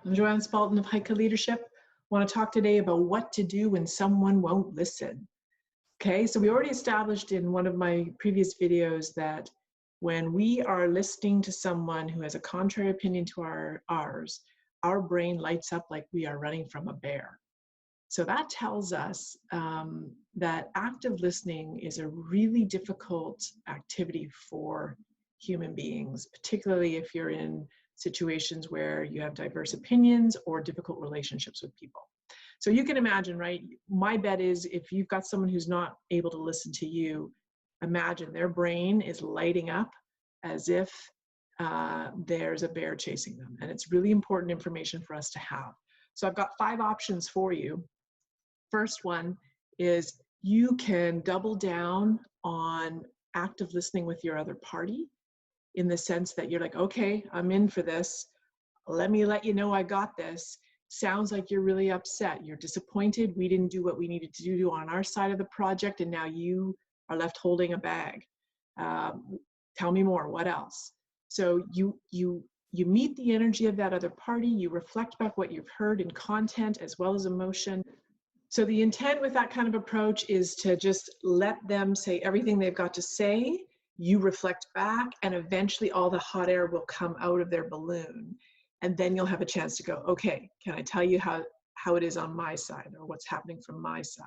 I'm Joanne Spalton of Hika Leadership. I want to talk today about what to do when someone won't listen. Okay, so we already established in one of my previous videos that when we are listening to someone who has a contrary opinion to ours, our brain lights up like we are running from a bear. So that tells us that active listening is a really difficult activity for human beings, particularly if you're in situations where you have diverse opinions or difficult relationships with people. So you can imagine, right? My bet is if you've got someone who's not able to listen to you, imagine their brain is lighting up as if there's a bear chasing them. And it's really important information for us to have. So I've got 5 options for you. First one is you can double down on active listening with your other party in the sense that you're like, okay, I'm in for this. Let me let you know I got this. Sounds like you're really upset. You're disappointed. We didn't do what we needed to do on our side of the project, and now you are left holding a bag. Tell me more. What else? So you meet the energy of that other party. You reflect back what you've heard in content as well as emotion. So the intent with that kind of approach is to just let them say everything they've got to say. You reflect back, and eventually all the hot air will come out of their balloon. And then you'll have a chance to go, okay, can I tell you how it is on my side, or what's happening from my side?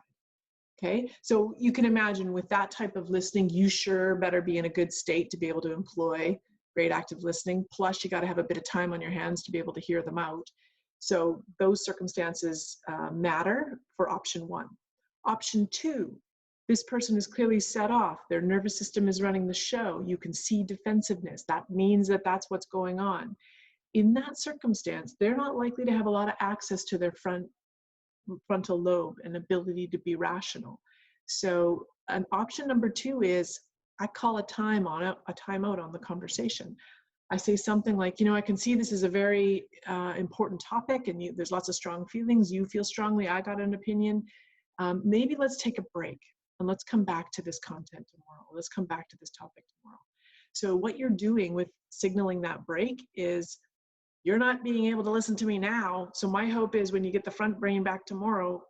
Okay, so you can imagine with that type of listening, you sure better be in a good state to be able to employ great active listening. Plus, you got to have a bit of time on your hands to be able to hear them out. So those circumstances matter for option 1. Option 2, this person is clearly set off. Their nervous system is running the show. You can see defensiveness. That means that that's what's going on. In that circumstance, they're not likely to have a lot of access to their frontal lobe and ability to be rational. So an option number 2 is I call a timeout on the conversation. I say something like, I can see this is a very important topic, and there's lots of strong feelings. You feel strongly. I got an opinion. Maybe let's take a break and let's come back to this content tomorrow. Let's come back to this topic tomorrow. So what you're doing with signaling that break is you're not being able to listen to me now. So my hope is when you get the front brain back tomorrow,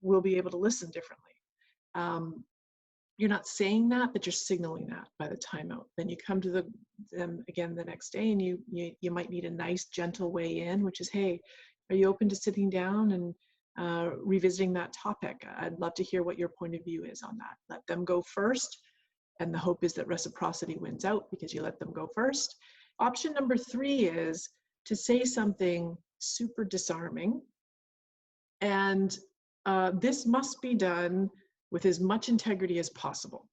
we'll be able to listen differently. You're not saying that, but you're signaling that by the timeout. Then you come to them again the next day, and you might need a nice, gentle way in, which is, hey, are you open to sitting down and revisiting that topic? I'd love to hear what your point of view is on that. Let them go first, and the hope is that reciprocity wins out because you let them go first. Option number 3 is to say something super disarming, and this must be done with as much integrity as possible,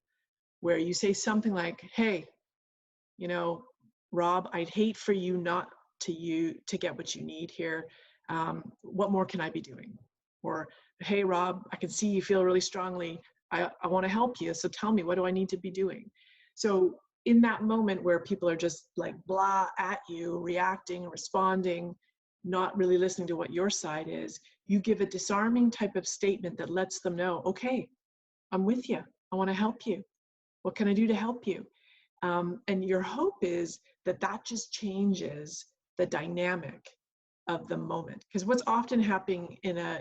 where you say something like, hey, Rob, I'd hate for you not to get what you need here. What more can I be doing? Or, hey, Rob, I can see you feel really strongly. I want to help you. So tell me, what do I need to be doing? So in that moment where people are just like blah at you, reacting, responding, not really listening to what your side is, you give a disarming type of statement that lets them know, okay, I'm with you. I want to help you. What can I do to help you? And your hope is that just changes the dynamic of the moment. Because what's often happening in a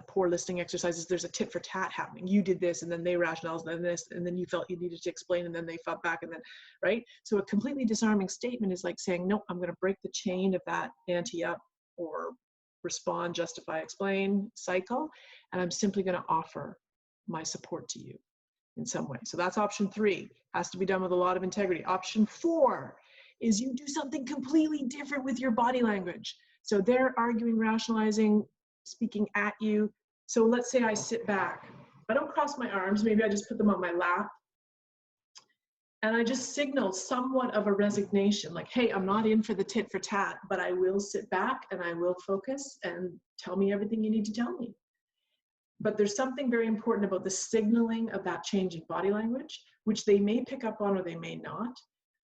poor listening exercise is there's a tit for tat happening. You did this, and then they rationalized, and then this, and then you felt you needed to explain, and then they fought back, and then, right? So a completely disarming statement is like saying, no, I'm going to break the chain of that ante up or respond, justify, explain cycle, and I'm simply going to offer my support to you in some way. So that's option 3. Has to be done with a lot of integrity. Option 4 is you do something completely different with your body language. So they're arguing, rationalizing, speaking at you. So let's say I sit back. I don't cross my arms. Maybe I just put them on my lap. And I just signal somewhat of a resignation, like, hey, I'm not in for the tit for tat, but I will sit back and I will focus and tell me everything you need to tell me. But there's something very important about the signaling of that change in body language, which they may pick up on or they may not.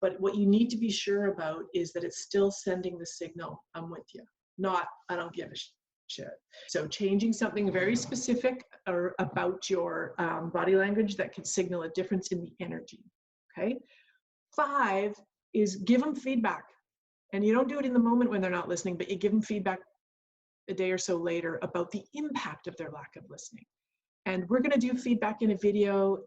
But what you need to be sure about is that it's still sending the signal, I'm with you, not, I don't give a shit. So changing something very specific or about your body language that can signal a difference in the energy, okay? 5 is give them feedback. And you don't do it in the moment when they're not listening, but you give them feedback a day or so later about the impact of their lack of listening. And we're going to do feedback in a video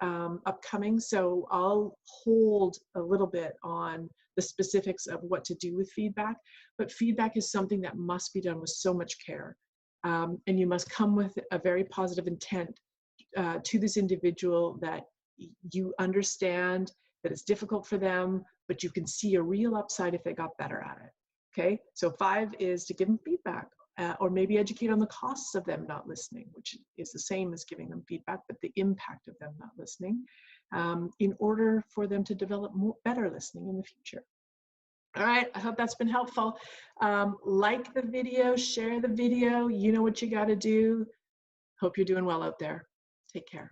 upcoming, so I'll hold a little bit on the specifics of what to do with feedback. But feedback is something that must be done with so much care. And you must come with a very positive intent to this individual, that you understand that it's difficult for them, but you can see a real upside if they got better at it. Okay, so 5 is to give them feedback. Or maybe educate on the costs of them not listening, which is the same as giving them feedback, but the impact of them not listening, in order for them to develop better listening in the future. All right, I hope that's been helpful. Like the video, share the video. You know what you got to do. Hope you're doing well out there. Take care.